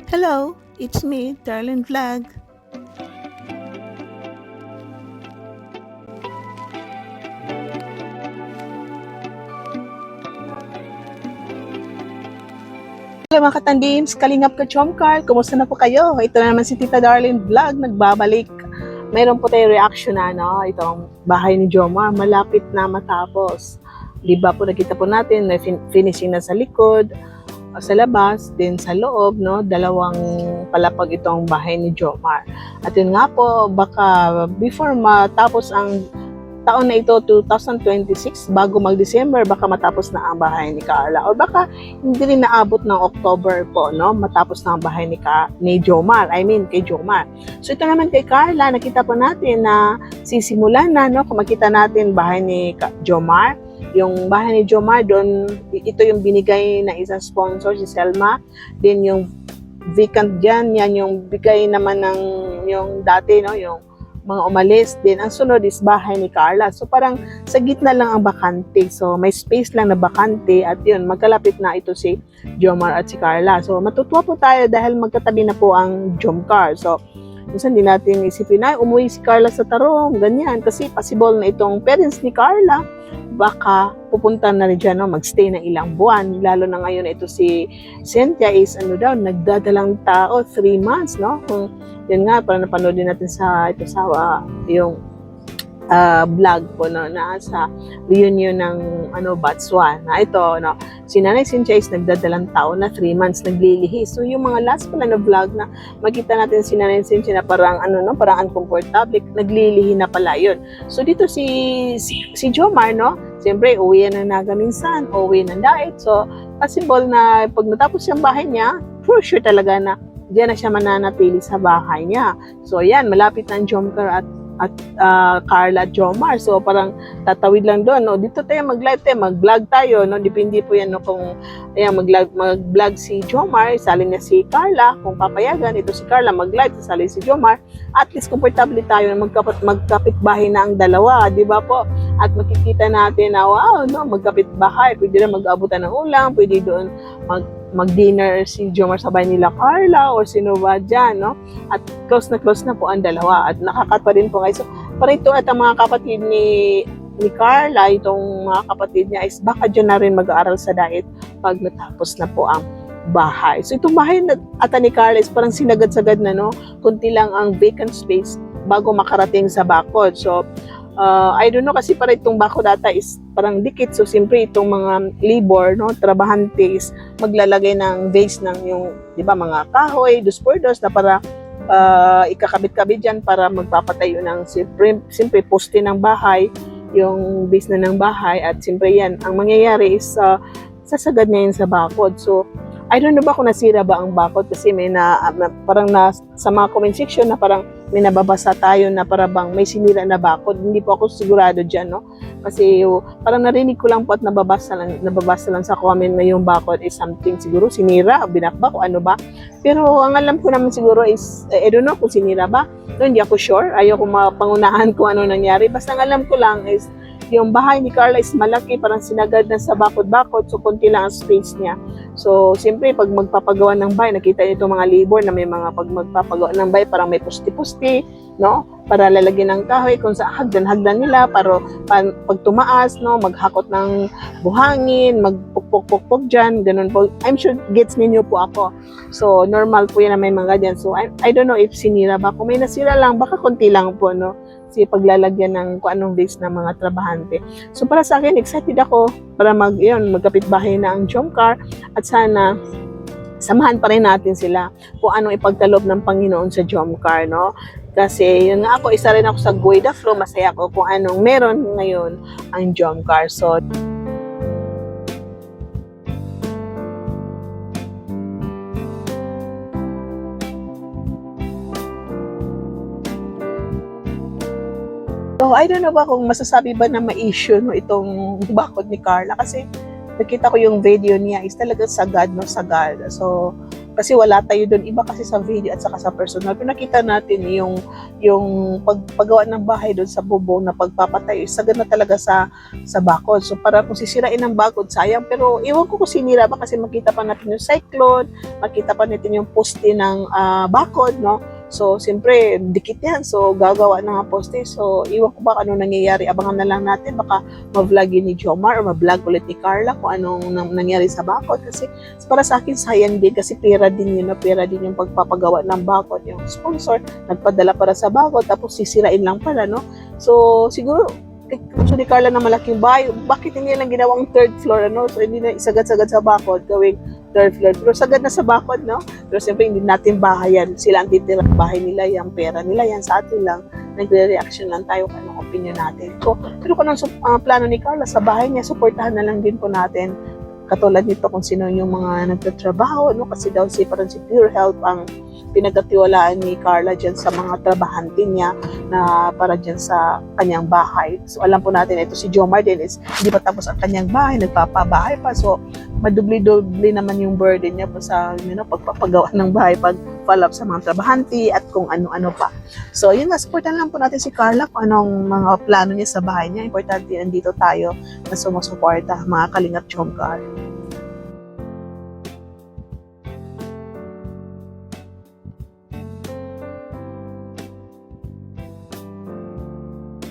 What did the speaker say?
Hello, it's me, Darlene Vlog. Hello mga katandims, Kalingap ka Chomcar, kumusta na po kayo? Ito na naman si Tita Darlene Vlog, nagbabalik. Mayroon po tayong reaction na, itong bahay ni Jomar, malapit na matapos. Di ba po nakita po natin na finishing na sa likod, sa labas, din sa loob, dalawang palapag itong bahay ni Jomar. At yun nga po, baka before matapos ang taon na ito, 2026, bago mag-December, baka matapos na ang bahay ni Carla. Or baka hindi rin naabot ng October po, matapos na ang bahay ni Jomar. I mean, kay Jomar. So ito naman kay Carla, nakita po natin na sisimulan na, kung makita natin bahay ni Jomar. Yung bahay ni Jomar, doon, ito yung binigay na isang sponsor, si Selma. Then yung vacant dyan, yan yung bigay naman ng yung dati, yung mga umalis din. Ang sunod is bahay ni Carla. So parang sa gitna lang ang bakante. So may space lang na bakante at yun, magkalapit na ito si Jomar at si Carla. So matutuwa po tayo dahil magkatabi na po ang Jomcar. So minsan din natin isipin na umuwi si Carla sa Tarong, ganyan. Kasi possible na itong parents ni Carla baka pupunta na rin dyan, magstay ng ilang buwan. Lalo na ngayon ito si Cynthia is nagdadalang tao, 3 months, Kung yun nga, para napanood din natin sa yung vlog po na sa reunion ng batch 1 na ito, si Nanay Cynthia is nagdadalang tao na 3 months naglilihi. So yung mga last pala na vlog na makita natin si Nanay Cynthia na parang parang uncomfortable, naglilihi na pala yun. So dito si Jomar, siyempre uwi na naga minsan, uwi ng diet. So possible na pag natapos yung bahay niya, for sure talaga na diyan na siya mananatili sa bahay niya. So ayan, malapit na ang Jomcar at Carla at Jomar. So parang tatawid lang doon, dito tayo mag-live tayo, mag-vlog tayo, depende po yan, kung ayan, mag-vlog si Jomar, isali niya si Carla, kung papayagan, ito si Carla mag-live, isali si Jomar, at least komportable tayo na magkapit bahay na ang dalawa, di ba po? At makikita natin na wow, magkapit bahay, pwede na mag-abutan ng ulam, pwede doon mag-dinner si Jomar sa bahay nila Carla or sino ba dyan, At close na po ang dalawa at nakakatawa din po guys. So, parang ito at ang mga kapatid ni Carla, itong mga kapatid niya is baka dyan na rin mag-aaral sa diet pag natapos na po ang bahay. So itong bahay at ni Carla is parang sinagad-sagad na, kunti lang ang vacant space bago makarating sa bakod. So I don't know kasi para itong bako data is parang dikit. So siyempre itong mga labor, trabahante is maglalagay ng base ng yung, di ba, mga kahoy, dos por dos na para ikakabit-kabit dyan para magpapatayo ng siyempre poste ng bahay, yung base na ng bahay. At siyempre yan, ang mangyayari is sasagad na yun sa bakod. So I don't know ba kung nasira ba ang bakod kasi may parang sa mga comment section na parang may nababasa tayo na parang bang may sinira na bakod. Hindi po ako sigurado dyan, Kasi parang narinig ko lang po at nababasa lang sa comment na yung bakod is something siguro sinira o binakbak o ano ba. Pero ang alam ko naman siguro is, I don't know kung sinira ba. No, hindi ako sure. Ayaw ko mapangunahan kung ano nangyari. Basta ang alam ko lang is yung bahay ni Carla is malaki, parang sinagad na sa bakod-bakod, so konti lang ang space niya. So, siyempre, pag magpapagawa ng bahay, nakita niyo itong mga labor na may mga pag magpapagawa ng bahay, parang may pusti-pusti, para lalagyan ng kahoy, kung sa hagdan-hagdan nila, para pag tumaas, maghakot ng buhangin, magpukpok-pukpok dyan, ganun po. I'm sure gets ninyo po ako. So, normal po yan na may mga dyan. So, I don't know if sinira ba. Kung may nasira lang, baka konti lang po, si paglalagyan ng kung anong base ng mga trabahante. So para sa akin, excited ako para magkapit-bahay na ang Jomcar at sana samahan pa rin natin sila kung anong ipagkaloob ng Panginoon sa Jomcar, Kasi yun nga ako, isa rin ako sa Go with the Flow, masaya ako kung anong meron ngayon ang Jomcar. So I don't know ba kung masasabi ba na ma-issue itong bakod ni Carla kasi nakita ko yung video niya is talaga sagad. So Kasi wala tayo doon, iba kasi sa video at saka sa personal. Pero nakita natin yung paggawa ng bahay doon sa bubong na pagpapatayo, sagad na talaga sa bakod. So para kung sisirain ng bakod, sayang. Pero iwan ko kung sinira ba kasi makita pa natin yung cyclone, makita pa natin yung poste ng bakod, no? So, siyempre, dikit yan. So, gagawa na nga poste. So, iwan ko ba ano nangyayari. Abangan na lang natin. Baka ma-vlog yun ni Jomar o ma-vlog ulit ni Carla kung anong nangyari sa bakod. Kasi para sa akin, sayang din. Kasi pera din yun. Pera din yung pagpapagawa ng bakod. Yung sponsor, nagpadala para sa bakod. Tapos sisirain lang pala, no? So, siguro, gusto ni Carla na malaking bahay. Bakit hindi lang ginawang third floor, ano? So, hindi na isagad-sagad sa bakod. Gawing third floor. Pero sagad na sa bakod, no? Pero siyempre, hindi natin bahayan. Sila ang titira. Bahay nila yan, pera nila yan. Sa atin lang, nagre-reaction lang tayo kung anong opinion natin. So, pero kung anong plano ni Carla sa bahay niya, suportahan na lang din po natin. Katulad nito kung sino yung mga nagtatrabaho, no? Kasi daw parang si Pure Health ang pinagkatiwalaan ni Carla dyan sa mga trabahante niya na para dyan sa kanyang bahay. So alam po natin, ito si Jomar din is hindi pa tapos ang kanyang bahay, nagpapabahay pa. So madubli-dubli naman yung burden niya po sa pagpapagawa ng bahay, pag-follow up sa mga trabahante at kung ano-ano pa. So yun nga, supportan lang po natin si Carla kung anong mga plano niya sa bahay niya. Importante nandito tayo na sumusuporta, mga Kalingap Chomcar.